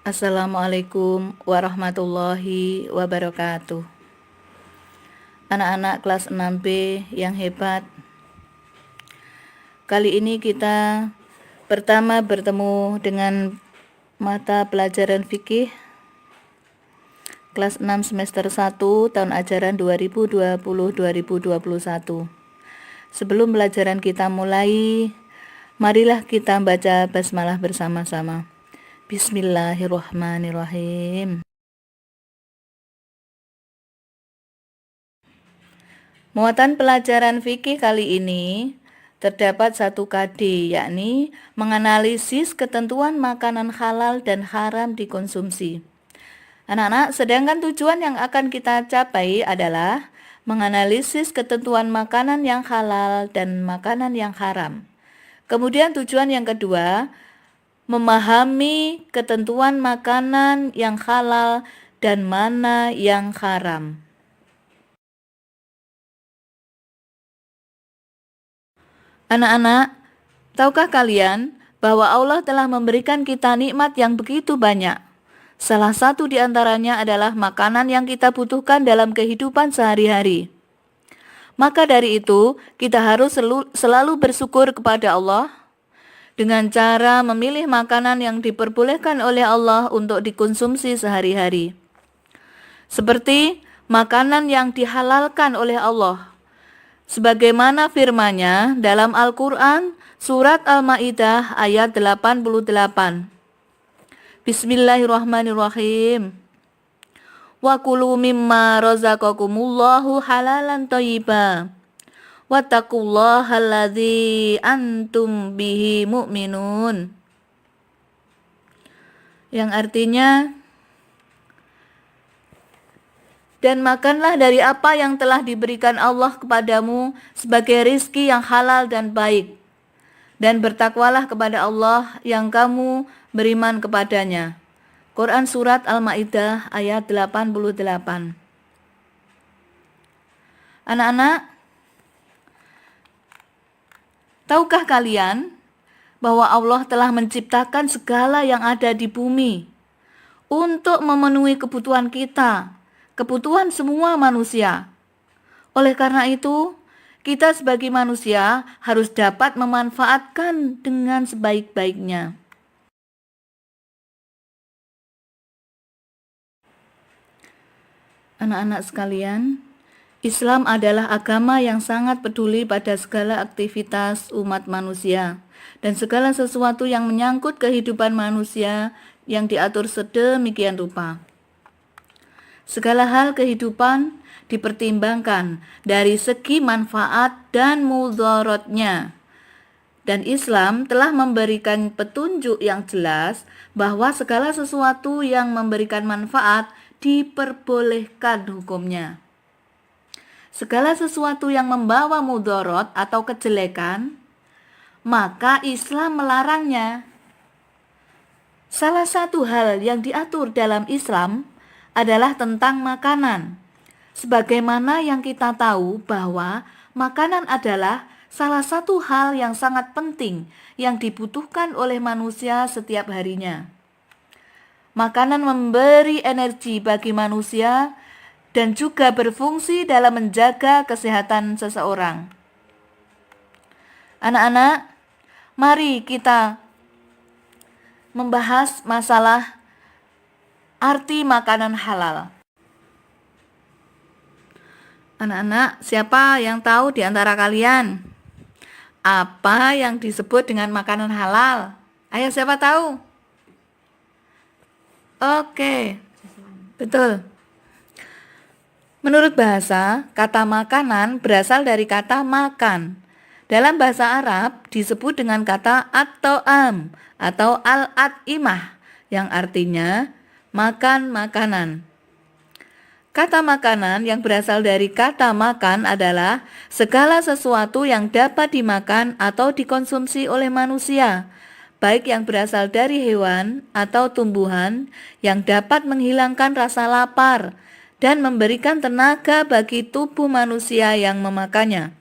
Assalamualaikum warahmatullahi wabarakatuh. Anak-anak kelas 6B yang hebat, kali ini kita pertama bertemu dengan mata pelajaran fikih kelas 6 semester 1 tahun ajaran 2020-2021. Sebelum pelajaran kita mulai, marilah kita baca basmalah bersama-sama. Bismillahirrahmanirrahim. Muatan pelajaran fikih kali ini terdapat satu KD, yakni menganalisis ketentuan makanan halal dan haram dikonsumsi. Anak-anak, sedangkan tujuan yang akan kita capai adalah menganalisis ketentuan makanan yang halal dan makanan yang haram. Kemudian tujuan yang kedua, memahami ketentuan makanan yang halal dan mana yang haram. Anak-anak, tahukah kalian bahwa Allah telah memberikan kita nikmat yang begitu banyak? Salah satu di antaranya adalah makanan yang kita butuhkan dalam kehidupan sehari-hari. Maka dari itu, kita harus selalu bersyukur kepada Allah dengan cara memilih makanan yang diperbolehkan oleh Allah untuk dikonsumsi sehari-hari. Seperti makanan yang dihalalkan oleh Allah. Sebagaimana firman-Nya dalam Al-Quran, surat Al-Ma'idah ayat 88. Bismillahirrahmanirrahim. Wa kulu mimma razaqakumullahu halalan thayyiba. Wattaqullaha alladzi antum bihi mu'minun. Yang artinya, dan makanlah dari apa yang telah diberikan Allah kepadamu sebagai rizki yang halal dan baik. Dan bertakwalah kepada Allah yang kamu beriman kepadanya. Quran Surat Al-Ma'idah ayat 88. Anak-anak, tahukah kalian bahwa Allah telah menciptakan segala yang ada di bumi untuk memenuhi kebutuhan kita, kebutuhan semua manusia. Oleh karena itu, kita sebagai manusia harus dapat memanfaatkan dengan sebaik-baiknya. Anak-anak sekalian, Islam adalah agama yang sangat peduli pada segala aktivitas umat manusia dan segala sesuatu yang menyangkut kehidupan manusia yang diatur sedemikian rupa. Segala hal kehidupan dipertimbangkan dari segi manfaat dan mudaratnya. Dan Islam telah memberikan petunjuk yang jelas bahwa segala sesuatu yang memberikan manfaat diperbolehkan hukumnya. Segala sesuatu yang membawa mudarat atau kejelekan, maka Islam melarangnya. Salah satu hal yang diatur dalam Islam adalah tentang makanan. Sebagaimana yang kita tahu bahwa makanan adalah salah satu hal yang sangat penting yang dibutuhkan oleh manusia setiap harinya. Makanan memberi energi bagi manusia dan juga berfungsi dalam menjaga kesehatan seseorang. Anak-anak, mari kita membahas masalah arti makanan halal. Anak-anak, siapa yang tahu di antara kalian apa yang disebut dengan makanan halal? Ayo, siapa tahu? Oke, betul. Menurut bahasa, kata makanan berasal dari kata makan. Dalam bahasa Arab disebut dengan kata at-ta'am atau al-at'imah yang artinya makan makanan. Kata makanan yang berasal dari kata makan adalah segala sesuatu yang dapat dimakan atau dikonsumsi oleh manusia, baik yang berasal dari hewan atau tumbuhan yang dapat menghilangkan rasa lapar dan memberikan tenaga bagi tubuh manusia yang memakannya.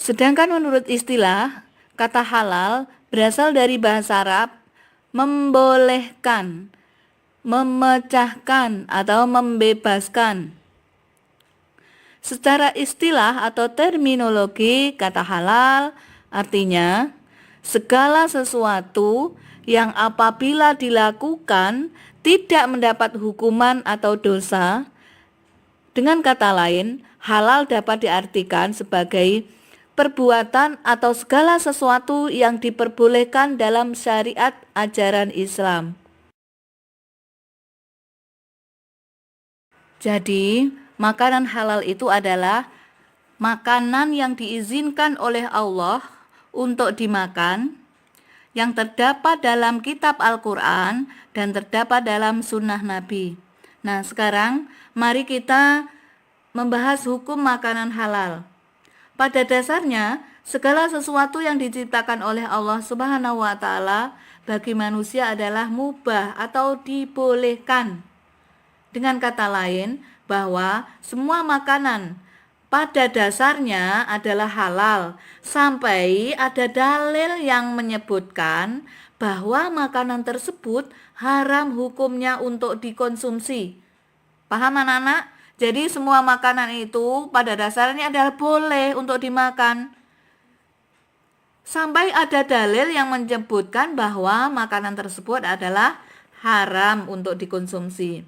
Sedangkan menurut istilah, Kata halal berasal dari bahasa Arab membolehkan, memecahkan, atau membebaskan. Secara istilah atau terminologi, kata halal artinya segala sesuatu yang apabila dilakukan tidak mendapat hukuman atau dosa. Dengan kata lain, halal dapat diartikan sebagai perbuatan atau segala sesuatu yang diperbolehkan dalam syariat ajaran Islam. Jadi, makanan halal itu adalah makanan yang diizinkan oleh Allah untuk dimakan, yang terdapat dalam kitab Al-Quran dan terdapat dalam sunnah Nabi. Nah, sekarang mari kita membahas hukum makanan halal. Pada dasarnya, segala sesuatu yang diciptakan oleh Allah Subhanahu wa Ta'ala bagi manusia adalah mubah atau dibolehkan. Dengan kata lain, bahwa semua makanan pada dasarnya adalah halal sampai ada dalil yang menyebutkan bahwa makanan tersebut haram hukumnya untuk dikonsumsi. Paham anak-anak? Jadi semua makanan itu pada dasarnya adalah boleh untuk dimakan sampai ada dalil yang menyebutkan bahwa makanan tersebut adalah haram untuk dikonsumsi.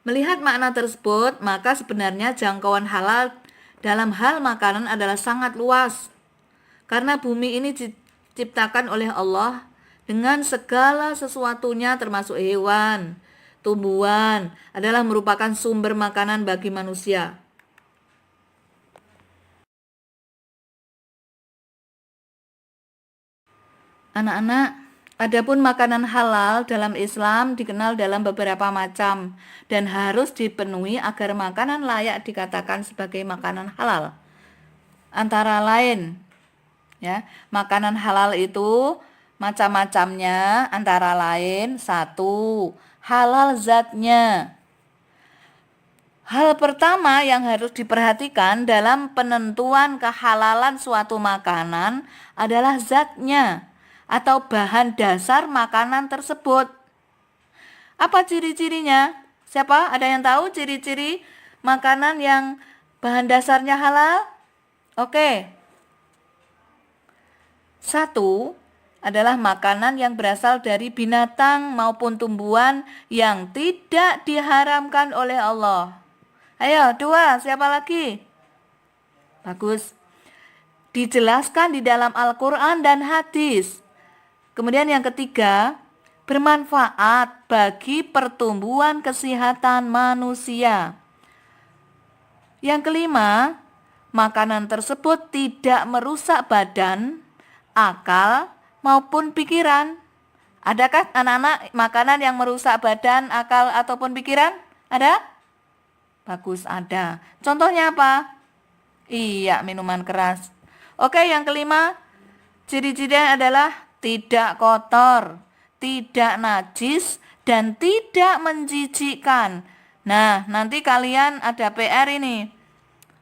Melihat makna tersebut, maka sebenarnya jangkauan halal dalam hal makanan adalah sangat luas. Karena bumi ini diciptakan oleh Allah dengan segala sesuatunya termasuk hewan, tumbuhan, adalah merupakan sumber makanan bagi manusia. Anak-anak, adapun makanan halal dalam Islam dikenal dalam beberapa macam dan harus dipenuhi agar makanan layak dikatakan sebagai makanan halal. Antara lain, ya, makanan halal itu macam-macamnya antara lain: 1. Halal zatnya. Hal pertama yang harus diperhatikan dalam penentuan kehalalan suatu makanan adalah zatnya atau bahan dasar makanan tersebut. Apa ciri-cirinya? Siapa? Ada yang tahu ciri-ciri makanan yang bahan dasarnya halal? Oke. 1 adalah makanan yang berasal dari binatang maupun tumbuhan yang tidak diharamkan oleh Allah. Ayo, 2, siapa lagi? Bagus. Dijelaskan di dalam Al-Quran dan hadis. Kemudian yang ketiga, bermanfaat bagi pertumbuhan kesehatan manusia. Yang kelima, makanan tersebut tidak merusak badan, akal, maupun pikiran. Adakah anak-anak makanan yang merusak badan, akal, ataupun pikiran? Ada? Bagus, ada. Contohnya apa? Iya, minuman keras. Oke, yang kelima, ciri-cirinya adalah tidak kotor, tidak najis, dan tidak menjijikkan. Nah, nanti kalian ada PR ini.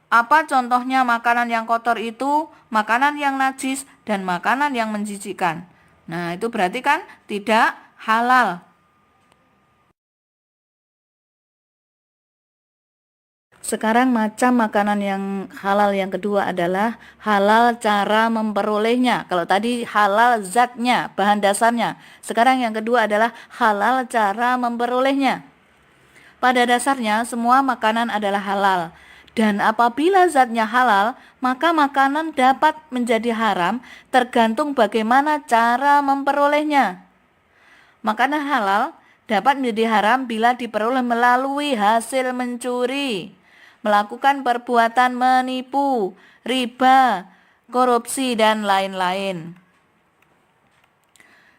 Apa contohnya makanan yang kotor itu, makanan yang najis, dan makanan yang menjijikkan? Nah, itu berarti kan tidak halal. Sekarang macam makanan yang halal yang kedua adalah halal cara memperolehnya. Kalau tadi halal zatnya, bahan dasarnya. Sekarang yang kedua adalah halal cara memperolehnya. Pada dasarnya semua makanan adalah halal. Dan apabila zatnya halal, maka makanan dapat menjadi haram tergantung bagaimana cara memperolehnya. Makanan halal dapat menjadi haram bila diperoleh melalui hasil mencuri, melakukan perbuatan menipu, riba, korupsi, dan lain-lain.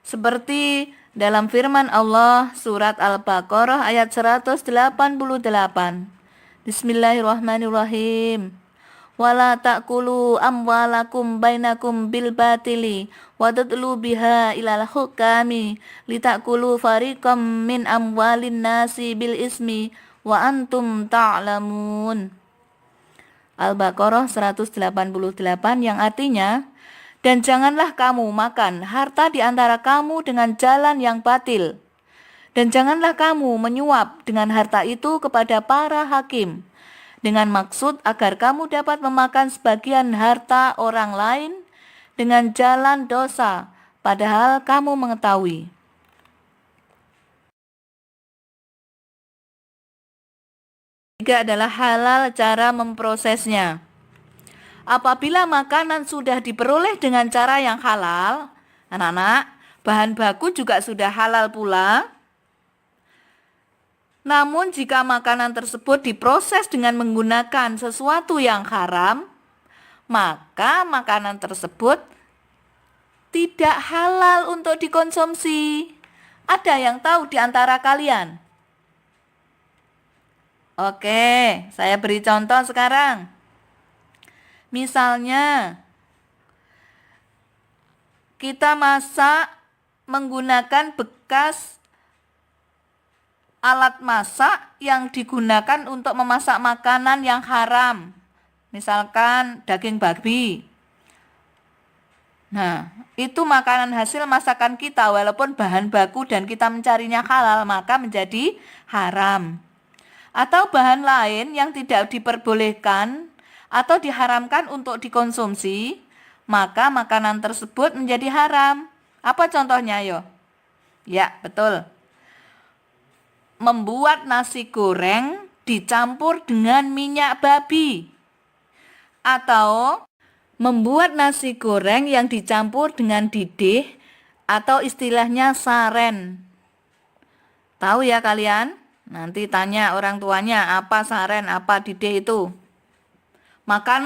Seperti dalam firman Allah surat Al-Baqarah ayat 188. Bismillahirrahmanirrahim. Wala ta'kulu amwalakum bainakum bil batili wa tadlu biha ilal hukami litakulu fariqam min amwalin nasi bil ismi wa antum ta'lamun. Al-Baqarah 188 yang artinya, Dan janganlah kamu makan harta di antara kamu dengan jalan yang batil. Dan janganlah kamu menyuap dengan harta itu kepada para hakim, dengan maksud agar kamu dapat memakan sebagian harta orang lain dengan jalan dosa, padahal kamu mengetahui. Ketiga adalah halal cara memprosesnya. Apabila makanan sudah diperoleh dengan cara yang halal, anak-anak, bahan baku juga sudah halal pula. Namun jika makanan tersebut diproses dengan menggunakan sesuatu yang haram, maka makanan tersebut tidak halal untuk dikonsumsi. Ada yang tahu di antara kalian? Oke, saya beri contoh sekarang. Misalnya, kita masak menggunakan bekas alat masak yang digunakan untuk memasak makanan yang haram. Misalkan daging babi. Nah, itu makanan hasil masakan kita walaupun bahan baku dan kita mencarinya halal, maka menjadi haram. Atau bahan lain yang tidak diperbolehkan atau diharamkan untuk dikonsumsi, maka makanan tersebut menjadi haram. Apa contohnya, yo? Ya, betul. Membuat nasi goreng dicampur dengan minyak babi, atau membuat nasi goreng yang dicampur dengan didih atau istilahnya saren. Tahu ya kalian? Nanti tanya orang tuanya apa saren, apa didih itu. Maka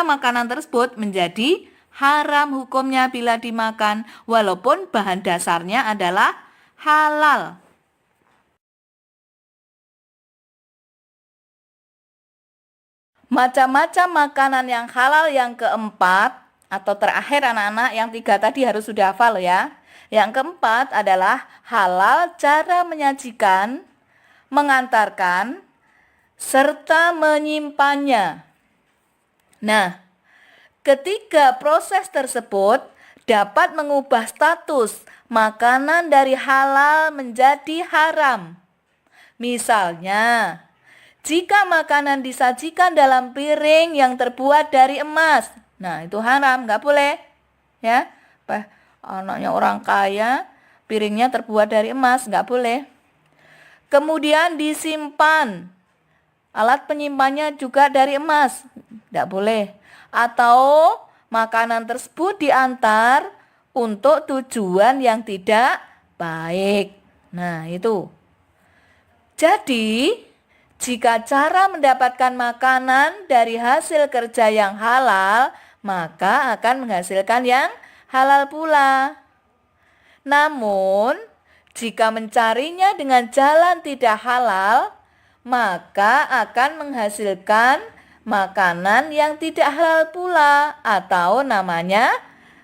makanan tersebut menjadi haram hukumnya bila dimakan, walaupun bahan dasarnya adalah halal. Macam-macam makanan yang halal yang keempat, atau terakhir anak-anak, yang 3 tadi harus sudah hafal ya. Yang keempat adalah halal cara menyajikan, mengantarkan, serta menyimpannya. Nah, ketiga proses tersebut dapat mengubah status makanan dari halal menjadi haram. Misalnya, jika makanan disajikan dalam piring yang terbuat dari emas, nah itu haram, nggak boleh. Ya, anaknya orang kaya, piringnya terbuat dari emas, nggak boleh. Kemudian disimpan, alat penyimpannya juga dari emas, nggak boleh. Atau makanan tersebut diantar untuk tujuan yang tidak baik. Nah itu. Jadi, jika cara mendapatkan makanan dari hasil kerja yang halal, maka akan menghasilkan yang halal pula. Namun, jika mencarinya dengan jalan tidak halal, maka akan menghasilkan makanan yang tidak halal pula, atau namanya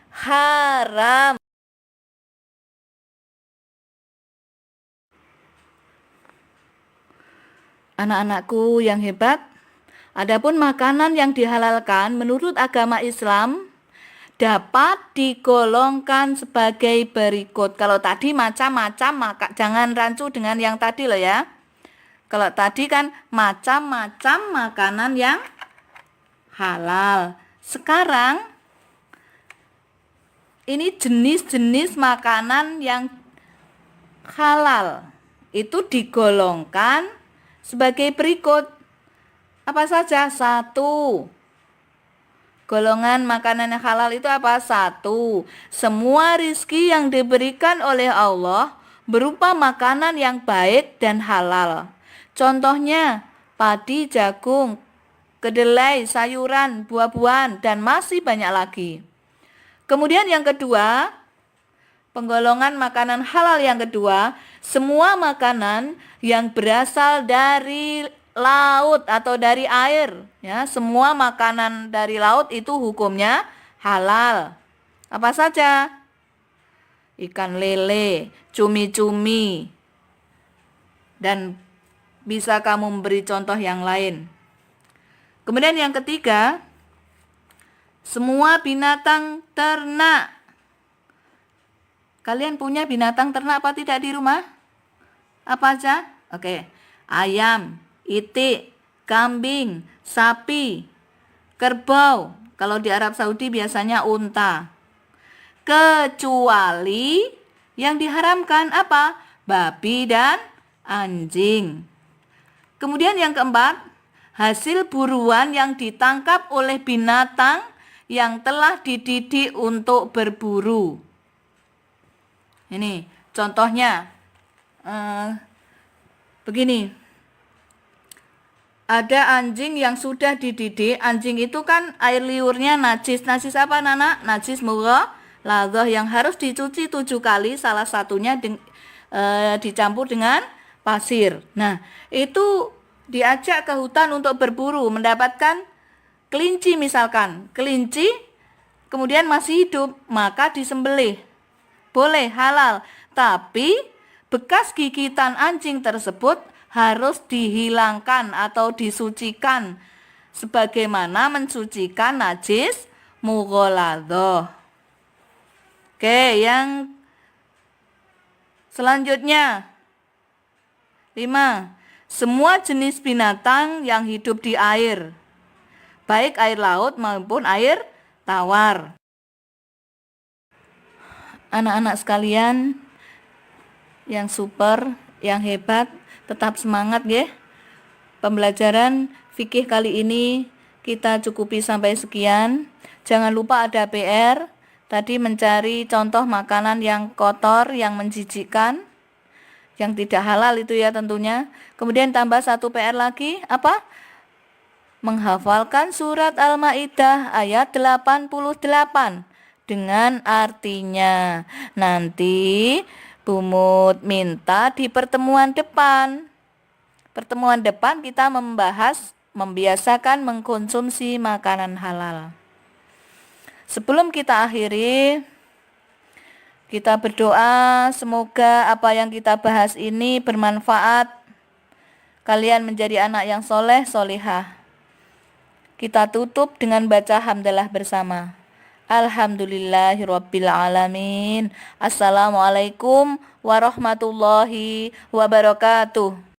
haram. Anak-anakku yang hebat, adapun makanan yang dihalalkan menurut agama Islam dapat digolongkan sebagai berikut. Kalau tadi macam-macam, maka jangan rancu dengan yang tadi loh ya. Kalau tadi kan macam-macam makanan yang halal. Sekarang ini jenis-jenis makanan yang halal. Itu digolongkan sebagai berikut. Apa saja? 1. Golongan makanan yang halal itu apa? 1. Semua rizki yang diberikan oleh Allah berupa makanan yang baik dan halal. Contohnya padi, jagung, kedelai, sayuran, buah-buahan, dan masih banyak lagi. Kemudian yang kedua, penggolongan makanan halal yang kedua, semua makanan yang berasal dari laut atau dari air, ya, semua makanan dari laut itu hukumnya halal. Apa saja? Ikan lele, cumi-cumi, dan bisa kamu memberi contoh yang lain. Kemudian yang ketiga, Semua binatang ternak. Kalian punya binatang ternak apa tidak di rumah? Apa aja? Oke. Ayam, itik, kambing, sapi, kerbau. Kalau di Arab Saudi biasanya unta. Kecuali yang diharamkan apa? Babi dan anjing. Kemudian yang keempat, hasil buruan yang ditangkap oleh binatang yang telah dididik untuk berburu. Ini contohnya begini. Ada anjing yang sudah dididik. Anjing itu kan air liurnya najis. Najis apa Nana? Najis mughaladhah yang harus dicuci 7 kali. Salah satunya dicampur dengan pasir. Nah, itu diajak ke hutan untuk berburu, mendapatkan kelinci misalkan. Kelinci kemudian masih hidup, maka disembelih. Boleh, halal. Tapi bekas gigitan anjing tersebut harus dihilangkan atau disucikan sebagaimana mensucikan najis mughaladhah. Oke, yang selanjutnya 5. Semua jenis binatang yang hidup di air, baik air laut maupun air tawar. Anak-anak sekalian yang super, yang hebat, tetap semangat ya. Pembelajaran fikih kali ini kita cukupi sampai sekian. Jangan lupa ada PR. Tadi mencari contoh makanan yang kotor, yang menjijikkan, yang tidak halal itu ya tentunya. Kemudian tambah satu PR lagi, apa? Menghafalkan surat Al-Maidah ayat 88 dengan artinya. Nanti Bu Mut minta di pertemuan depan. Pertemuan depan kita membahas membiasakan mengkonsumsi makanan halal. Sebelum kita akhiri, kita berdoa semoga apa yang kita bahas ini bermanfaat. Kalian menjadi anak yang soleh, solihah. Kita tutup dengan baca hamdalah bersama. Alhamdulillahirabbil alamin. Assalamualaikum warahmatullahi wabarakatuh.